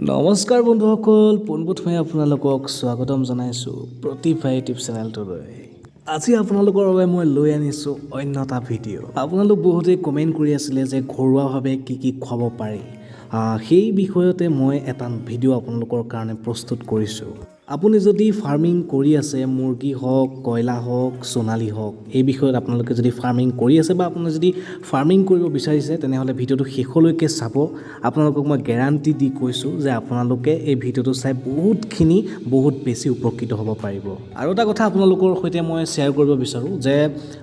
নমস্কাৰ বন্ধুসকল, পোনপ্ৰথমে আপোনালোকক স্বাগতম জনাইছোঁ প্ৰতীভ ভাই ইউটিউব চেনেলটোলৈ। আজি আপোনালোকৰ বাবে মই লৈ আনিছোঁ অন্য এটা ভিডিঅ'। আপোনালোক বহুতেই কমেণ্ট কৰি আছিলে যে ঘৰুৱাভাৱে কি খুৱাব পাৰি, সেই বিষয়তে মই এটা ভিডিঅ' আপোনালোকৰ কাৰণে প্ৰস্তুত কৰিছোঁ। আপুনি যদি ফাৰ্মিং কৰি আছে, মুৰ্গী হওক, কয়লা হওক, সোণালী হওক, এই বিষয়ত আপোনালোকে যদি ফাৰ্মিং কৰি আছে বা আপুনি যদি ফাৰ্মিং কৰিব বিচাৰিছে, তেনেহ'লে ভিডিঅ'টো শেষলৈকে চাব। আপোনালোকক মই গেৰাণ্টি দি কৈছোঁ যে আপোনালোকে এই ভিডিঅ'টো চাই বহুত বেছি উপকৃত হ'ব পাৰিব। আৰু এটা কথা আপোনালোকৰ সৈতে মই শ্বেয়াৰ কৰিব বিচাৰোঁ যে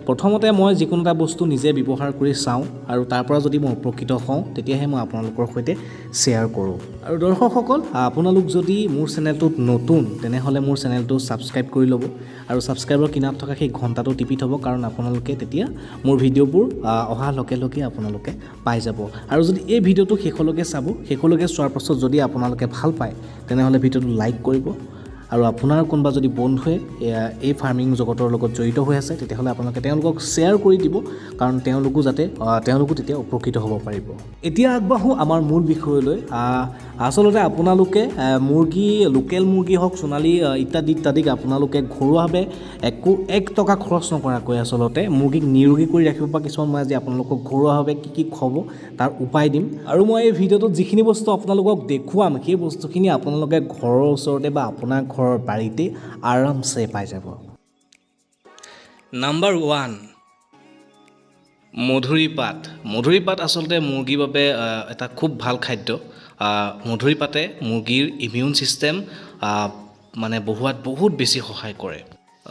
প্ৰথমতে মই যিকোনো এটা বস্তু নিজে ব্যৱহাৰ কৰি চাওঁ আৰু তাৰ পৰা যদি মই উপকৃত হওঁ, তেতিয়াহে মই আপোনালোকৰ সৈতে শ্বেয়াৰ কৰোঁ। আৰু দৰ্শকসকল, আপোনালোক যদি মোৰ চেনেলটোত নতুন, তেনেহ'লে মোৰ চেনেলটো ছাবস্ক্ৰাইব কৰি ল'ব আৰু ছাবস্ক্ৰাইবৰ কিনাৰত থকা সেই ঘণ্টাটো টিপি থ'ব, কাৰণ আপোনালোকে তেতিয়া মোৰ ভিডিঅ'বোৰ অহাৰ লগে লগে আপোনালোকে পাই যাব। আৰু যদি এই ভিডিঅ'টো শেষলৈকে চাব, শেষলৈকে চোৱাৰ পাছত যদি আপোনালোকে ভাল পায়, তেনেহ'লে ভিডিঅ'টো লাইক কৰিব। আৰু আপোনাৰ কোনোবা যদি বন্ধুৱে এই ফাৰ্মিং জগতৰ লগত জড়িত হৈ আছে, তেতিয়াহ'লে আপোনালোকে তেওঁলোকক শ্বেয়াৰ কৰি দিব, কাৰণ তেওঁলোকো তেতিয়া উপকৃত হ'ব পাৰিব। এতিয়া আগবাঢ়োঁ আমাৰ মূল বিষয়লৈ। আচলতে আপোনালোকে মুৰ্গী, লোকেল মুৰ্গী হওক, সোণালী ইত্যাদিক আপোনালোকে ঘৰুৱাভাৱে একো 1 টকা খৰচ নকৰাকৈ আচলতে মুৰ্গীক নিৰোগী কৰি ৰাখিব পৰা কিছুমান মই আজি আপোনালোকক ঘৰুৱাভাৱে কি খুৱাব তাৰ উপায় দিম। আৰু মই এই ভিডিঅ'টোত যিখিনি বস্তু আপোনালোকক দেখুৱাম, সেই বস্তুখিনি আপোনালোকে ঘৰৰ ওচৰতে বা আপোনাৰ ঘৰৰ বাৰীতে আৰামছে পাই যাব। নাম্বাৰ 1, মধুৰি পাত আচলতে মুৰ্গীৰ বাবে এটা খুব ভাল খাদ্য। মধুৰি পাতে মুৰ্গীৰ ইমিউন ছিষ্টেম বঢ়োৱাত বহুত বেছি সহায় কৰে।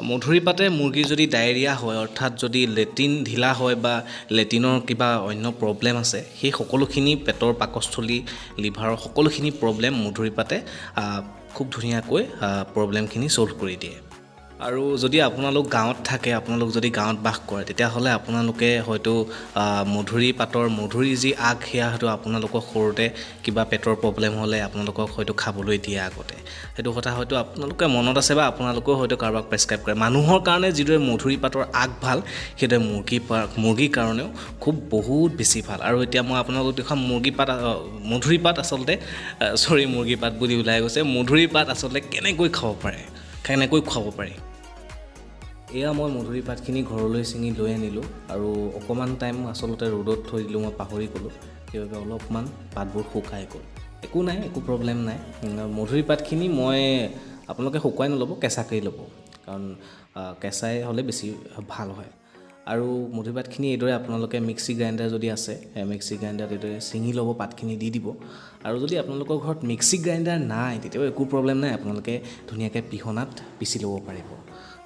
মধুৰি পাতে মুৰ্গীৰ যদি ডায়েৰিয়া হয়, অৰ্থাৎ যদি লেট্ৰিন ঢিলা হয় বা লেট্ৰিনৰ কিবা অন্য প্ৰব্লেম আছে, সেই সকলোখিনি পেটৰ পাকস্থলী, লিভাৰৰ সকলোখিনি প্ৰব্লেম মধুৰি পাতে খুব ধুনীয়াকৈ প্ৰব্লেমখিনি ছ'ল্ভ কৰি দিয়ে। আৰু যদি আপোনালোক গাঁৱত থাকে, আপোনালোক যদি গাঁৱত বাস কৰে, তেতিয়াহ'লে আপোনালোকে হয়তো মধুৰিৰ যি আগ, সেয়া হয়তো আপোনালোকক সৰুতে কিবা পেটৰ প্ৰব্লেম হ'লে আপোনালোকক হয়তো খাবলৈ দিয়ে আগতে। সেইটো কথা হয়তো আপোনালোকে মনত আছে বা আপোনালোকেও হয়তো কাৰোবাক প্ৰেছক্ৰাইব কৰে। মানুহৰ কাৰণে যিদৰে মধুৰি পাতৰ আগ ভাল, সেইদৰে মুৰ্গীৰ কাৰণেও বহুত বেছি ভাল। আৰু এতিয়া মই আপোনালোকক দেখুৱাম মুৰ্গী পাত আচলতে কেনেকৈ খুৱাব পাৰে। এয়া মই মধুৰি পাতখিনি ঘৰলৈ ছিঙি লৈ আনিলোঁ আৰু অকণমান টাইম আচলতে ৰ'দত থৈ দিলোঁ, মই পাহৰি গ'লোঁ, সেইবাবে অলপমান পাতবোৰ শুকাই গ'ল। একো নাই, একো প্ৰব্লেম নাই। মধুৰি পাতখিনি আপোনালোকে শুকুৱাই নল'ব, কেঁচাকৈ ল'ব, কাৰণ কেঁচাই হ'লে বেছি ভাল হয়। আৰু মধুৰি পাতখিনি এইদৰে আপোনালোকে মিক্সি গ্ৰাইণ্ডাৰ যদি আছে, মিক্সি গ্ৰাইণ্ডাৰত এইদৰে ছিঙি ল'ব, পাতখিনি দি দিব। আৰু যদি আপোনালোকৰ ঘৰত মিক্সি গ্ৰাইণ্ডাৰ নাই, তেতিয়াও একো প্ৰব্লেম নাই, আপোনালোকে ধুনীয়াকৈ পিহনাত পিচি ল'ব পাৰিব।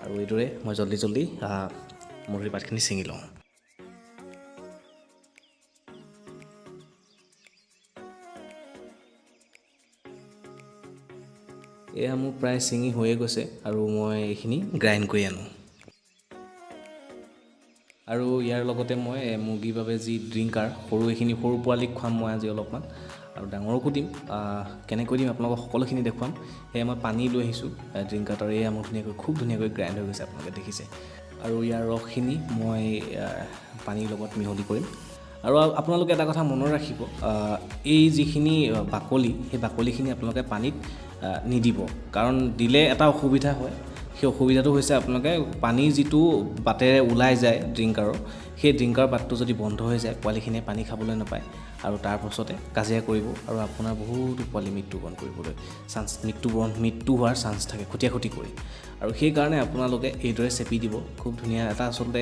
আৰু এইদৰে মই জল্দি মধুৰি পাতখিনি ছিঙি লওঁ। এয়া মোৰ প্ৰায় ছিঙি হৈয়ে গৈছে আৰু মই এইখিনি গ্ৰাইণ্ড কৰি আনোঁ। আৰু ইয়াৰ লগতে মই মুৰ্গীৰ বাবে যি ড্ৰিংকাৰ, সৰু পোৱালীক খুৱাম মই আজি অলপমান, আৰু ডাঙৰকো দিম। কেনেকৈ দিম আপোনালোকক সকলোখিনি দেখুৱাম। সেয়ে মই পানী লৈ আহিছোঁ ড্ৰিংকাৰত, আৰু এয়া মোৰ খুব ধুনীয়াকৈ গ্ৰাইণ্ড হৈ গৈছে, আপোনালোকে দেখিছে। আৰু ইয়াৰ ৰসখিনি মই পানীৰ লগত মিহলি কৰিম। আৰু আপোনালোকে এটা কথা মনত ৰাখিব, এই যিখিনি বাকলি, সেই বাকলিখিনি আপোনালোকে পানীত নিদিব, কাৰণ দিলে এটা অসুবিধা হয়। সেই অসুবিধাটো হৈছে আপোনালোকে পানী যিটো বাটেৰে ওলাই যায় ড্ৰিংকাৰৰ, সেই ড্ৰিংকাৰ বাটটো যদি বন্ধ হৈ যায়, পোৱালিখিনিয়ে পানী খাবলৈ নাপায় আৰু তাৰ পাছতে কাজিয়া কৰিব আৰু আপোনাৰ বহুতো পোৱালি মৃত্যুবৰণ হোৱাৰ চান্স থাকে, খুটি কৰি। আৰু সেইকাৰণে আপোনালোকে এইদৰে চেপি দিব। খুব ধুনীয়া এটা আচলতে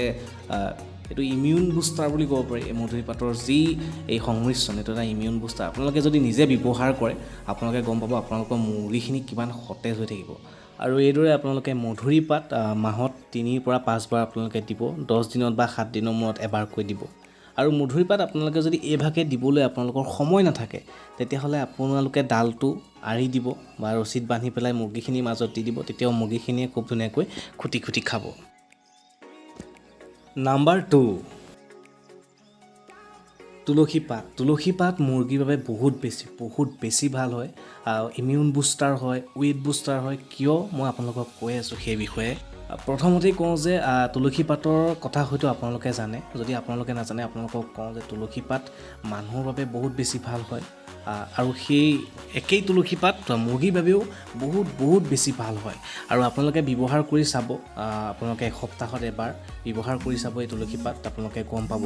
এইটো ইমিউন বুষ্টাৰ বুলি ক'ব পাৰি। এই মধুৰি পাতৰ যি এই সংমিশ্ৰণ, এইটো এটা ইমিউন বুষ্টাৰ। আপোনালোকে যদি নিজে ব্যৱহাৰ কৰে, আপোনালোকে গম পাব আপোনালোকৰ মুৰ্গীখিনি কিমান সতেজ হৈ থাকিব। আৰু এইদৰে আপোনালোকে মধুৰি পাত মাহত 3 পৰা 5 বাৰ আপোনালোকে দিব, 10 দিনত বা 7 দিনৰ মূৰত এবাৰকৈ দিব। আৰু মধুৰি পাত আপোনালোকে যদি এইভাগে দিবলৈ আপোনালোকৰ সময় নাথাকে, তেতিয়াহ'লে আপোনালোকে ডালটো আঁৰি দিব বা ৰছীত বান্ধি পেলাই মুৰ্গীখিনিৰ মাজত দি দিব, তেতিয়াও মুৰ্গীখিনিয়ে খুব ধুনীয়াকৈ খুটি খাব। নাম্বাৰ 2, তুলসী পাত মুৰ্গীৰ বাবে বহুত বেছি ভাল হয়। ইমিউন বুষ্টাৰ হয়, ৱেইট বুষ্টাৰ হয়। কিয় মই আপোনালোকক কৈ আছোঁ সেই বিষয়ে। প্ৰথমতেই কওঁ যে তুলসী পাতৰ কথা হয়তো আপোনালোকে জানে, যদি আপোনালোকে নাজানে আপোনালোকক কওঁ যে তুলসী পাত মানুহৰ বাবে বহুত বেছি ভাল হয়। আৰু সেই একেই তুলসী পাত মুৰ্গীৰ বাবেও বহুত বেছি ভাল হয় আৰু আপোনালোকে ব্যৱহাৰ কৰি চাব আপোনালোকে এসপ্তাহত এবাৰ ব্যৱহাৰ কৰি চাব এই তুলসী পাত আপোনালোকে গম পাব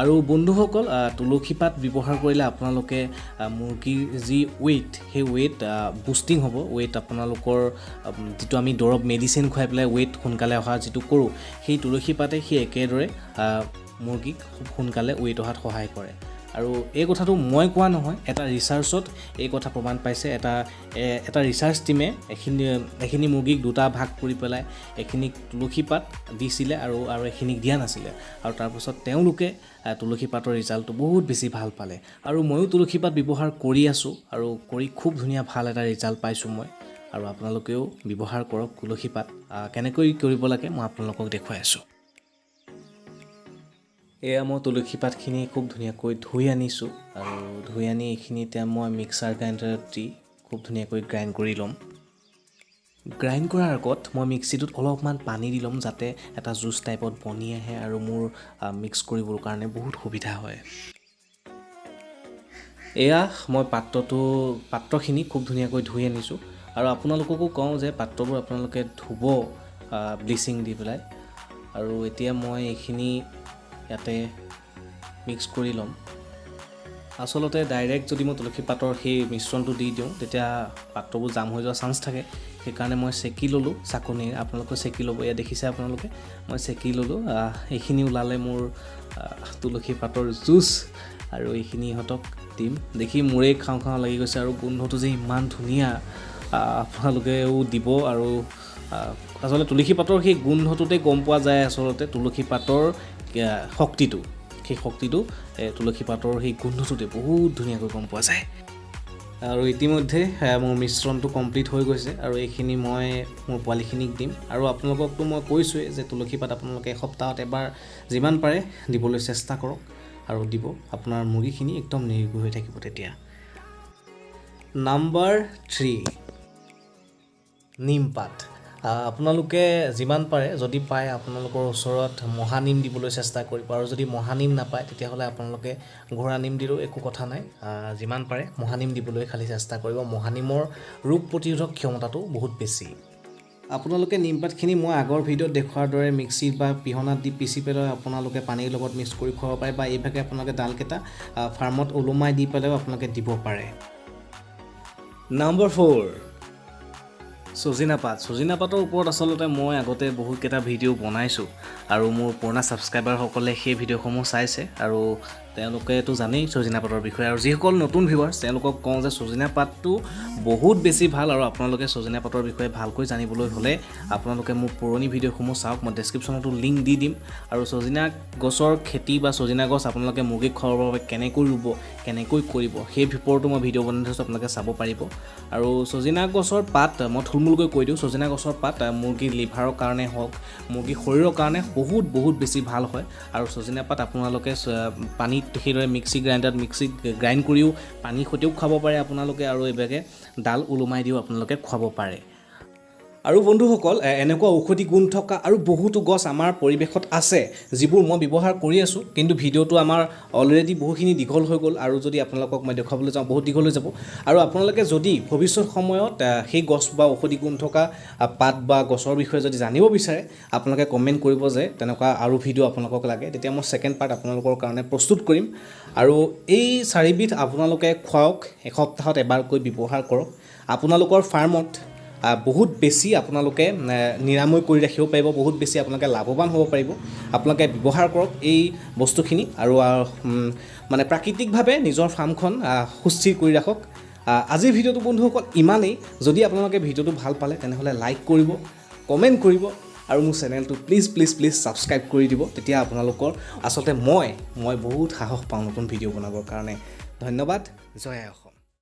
আৰু বন্ধুসকল তুলসী পাত ব্যৱহাৰ কৰিলে আপোনালোকে মুৰ্গীৰ যি ৱেইট সেই ৱেইট বুষ্টিং হ'ব ৱেইট আপোনালোকৰ যিটো আমি দৰৱ মেডিচিন খুৱাই পেলাই ৱেইট সোনকালে অহা যিটো কৰোঁ সেই তুলসী পাতে সেই একেদৰে মুৰ্গীক খুব সোনকালে ৱেইট অহাত সহায় কৰে আৰু এই কথাটো মই কোৱা নহয় এটা ৰিচাৰ্চত এই কথা প্ৰমাণ পাইছে এটা ৰিচাৰ্চ টিমে এখিনি মুৰ্গীক দুটা ভাগ কৰি পেলাই এখিনিক তুলসী পাত দিছিলে আৰু এখিনিক দিয়া নাছিলে আৰু তাৰপাছত তেওঁলোকে তুলসী পাতৰ ৰিজাল্টটো বহুত বেছি ভাল পালে আৰু ময়ো তুলসী পাত ব্যৱহাৰ কৰি আছোঁ আৰু কৰি খুব ধুনীয়া ভাল এটা ৰিজাল্ট পাইছোঁ মই আৰু আপোনালোকেও ব্যৱহাৰ কৰক তুলসী পাত কেনেকৈ কৰিব লাগে মই আপোনালোকক দেখুৱাই আছোঁ এয়া মই তুলসী পাতখিনি খুব ধুনীয়াকৈ ধুই আনিছোঁ আৰু ধুই আনি এইখিনি এতিয়া মই মিক্সাৰ গ্ৰাইণ্ডাৰত দি খুব ধুনীয়াকৈ গ্ৰাইণ্ড কৰি ল'ম গ্ৰাইণ্ড কৰাৰ আগত মই মিক্সিটোত অলপমান পানী দি ল'ম যাতে এটা জুচ টাইপত বনি আহে আৰু মোৰ মিক্স কৰিবৰ কাৰণে বহুত সুবিধা হয় এয়া মই পাত্ৰখিনি খুব ধুনীয়াকৈ ধুই আনিছোঁ আৰু আপোনালোককো কওঁ যে পাত্ৰবোৰ আপোনালোকে ধুব ব্লিচিং দি পেলাই আৰু এতিয়া মই এইখিনি ইয়াতে মিক্স কৰি ল'ম আচলতে ডাইৰেক্ট যদি মই তুলসী পাতৰ সেই মিশ্ৰণটো দি দিওঁ তেতিয়া পাত্ৰবোৰ জাম হৈ যোৱাৰ চান্স থাকে সেইকাৰণে মই চেকি ল'লোঁ চাকনিৰে আপোনালোকে চেকি ল'ব এয়া দেখিছে আপোনালোকে মই চেকি ল'লোঁ এইখিনি ওলালে মোৰ তুলসী পাতৰ জুচ আৰু এইখিনি ইহঁতক দিম দেখি মোৰেই খাওঁ লাগি গৈছে আৰু গোন্ধটো যে ইমান ধুনীয়া আপোনালোকেও দিব আৰু আচলতে তুলসী পাতৰ সেই গোন্ধটোতে গম পোৱা যায় আচলতে তুলসী পাতৰ শক্তিটো সেই শক্তিটো তুলসী পাতৰ সেই গোন্ধটোতে বহুত ধুনীয়াকৈ গম পোৱা যায় আৰু ইতিমধ্যে মোৰ মিশ্ৰণটো কমপ্লিট হৈ গৈছে আৰু এইখিনি মই মোৰ পোৱালিখিনিক দিম আৰু আপোনালোককতো মই কৈছোঁৱেই যে তুলসী পাত আপোনালোকে এসপ্তাহত এবাৰ যিমান পাৰে দিবলৈ চেষ্টা কৰক আৰু দিব আপোনাৰ মুৰ্গীখিনি একদম নিৰোগী হৈ থাকিব তেতিয়া নম্বৰ 3 নিমপাত আপোনালোকে যিমান পাৰে যদি পায় আপোনালোকৰ ওচৰত মহানিম দিবলৈ চেষ্টা কৰিব আৰু যদি মহানিম নাপায় তেতিয়াহ'লে আপোনালোকে ঘোঁৰা নিম দিলেও একো কথা নাই যিমান পাৰে মহানিম দিবলৈ খালি চেষ্টা কৰিব মহানিমৰ ৰোগ প্ৰতিৰোধক ক্ষমতাটো বহুত বেছি আপোনালোকে নিমপাতখিনি মই আগৰ ভিডিঅ'ত দেখুৱাৰ দৰে মিক্সিত বা পিহনাত দি পিচি পেলাই আপোনালোকে পানীৰ লগত মিক্স কৰি খুৱাব পাৰে বা এইভাগে আপোনালোকে ডালকেইটা ফাৰ্মত ওলোমাই দি পেলাইও আপোনালোকে দিব পাৰে নম্বৰ 4 সজিনা পাতৰ ওপৰত আচলতে মই আগতে বহুতকেইটা ভিডিঅ' বনাইছোঁ আৰু মোৰ পুৰণা ছাবস্ক্ৰাইবাৰসকলে সেই ভিডিঅ'সমূহ চাইছে আৰু তেওঁলোকেতো জানেই সজিনা পাতৰ বিষয়ে আৰু যিসকল নতুন ভিউৱাৰ্ছ তেওঁলোকক কওঁ যে সজিনা পাতটো বহুত বেছি ভাল আৰু আপোনালোকে সজিনা পাতৰ বিষয়ে ভালকৈ জানিবলৈ হ'লে আপোনালোকে মোৰ পুৰণি ভিডিঅ'সমূহ চাওক মই ডেছক্ৰিপশ্যনতো লিংক দি দিম আৰু সজিনা গছৰ খেতি বা সজিনা গছ আপোনালোকে মুৰ্গীক খুৱাবৰ বাবে কেনেকৈ ৰুব কেনেকৈ কৰিব সেই ওপৰতো মই ভিডিঅ' বনাই থৈছোঁ আপোনালোকে চাব পাৰিব আৰু সজিনা গছৰ পাত মই থুলমূলকৈ কৈ দিওঁ সজিনা গছৰ পাত মুৰ্গীৰ লিভাৰৰ কাৰণে হওক মুৰ্গীৰ শৰীৰৰ কাৰণে বহুত বেছি ভাল হয় আৰু সজিনা পাত আপোনালোকে পানীত সেইদৰে মিক্সি গ্ৰাইণ্ড কৰিও পানীৰ সৈতেও খাব পাৰে আপোনালোকে আৰু এইভাগে ডাল ওলোমাই দিও আপোনালোকে খুৱাব পাৰে আৰু বন্ধুসকল এনেকুৱা ঔষধি গুণ থকা আৰু বহুতো গছ আমাৰ পৰিৱেশত আছে যিবোৰ মই ব্যৱহাৰ কৰি আছোঁ কিন্তু ভিডিঅ'টো আমাৰ অলৰেডি বহুখিনি দীঘল হৈ গ'ল আৰু যদি আপোনালোকক মই দেখুৱাবলৈ যাওঁ বহুত দীঘল হৈ যাব আৰু আপোনালোকে যদি ভৱিষ্যত সময়ত সেই গছ বা ঔষধি গুণ থকা পাত বা গছৰ বিষয়ে যদি জানিব বিচাৰে আপোনালোকে কমেণ্ট কৰিব যে তেনেকুৱা আৰু ভিডিঅ' আপোনালোকক লাগে তেতিয়া মই সেকেন্ড পাৰ্ট আপোনালোকৰ কাৰণে প্ৰস্তুত কৰিম আৰু এই 4 বিধ আপোনালোকে খুৱাওক এসপ্তাহত এবাৰকৈ ব্যৱহাৰ কৰক আপোনালোকৰ ফাৰ্মত বহুত বেছি আপোনালোকে নিৰাময় কৰি ৰাখিব পাৰিব বহুত বেছি আপোনালোকে লাভৱান হ'ব পাৰিব আপোনালোকে ব্যৱহাৰ কৰক এই বস্তুখিনি আৰু মানে প্ৰাকৃতিকভাৱে নিজৰ ফাৰ্মখন সুস্থিৰ কৰি ৰাখক আজিৰ ভিডিঅ'টো বন্ধুসকল ইমানেই যদি আপোনালোকে ভিডিঅ'টো ভাল পালে তেনেহ'লে লাইক কৰিব কমেণ্ট কৰিব আৰু মোৰ চেনেলটো প্লিজ ছাবস্ক্ৰাইব কৰি দিব তেতিয়া আপোনালোকৰ আচলতে মই বহুত সাহস পাওঁ নতুন ভিডিঅ' বনাবৰ কাৰণে ধন্যবাদ জয় অসম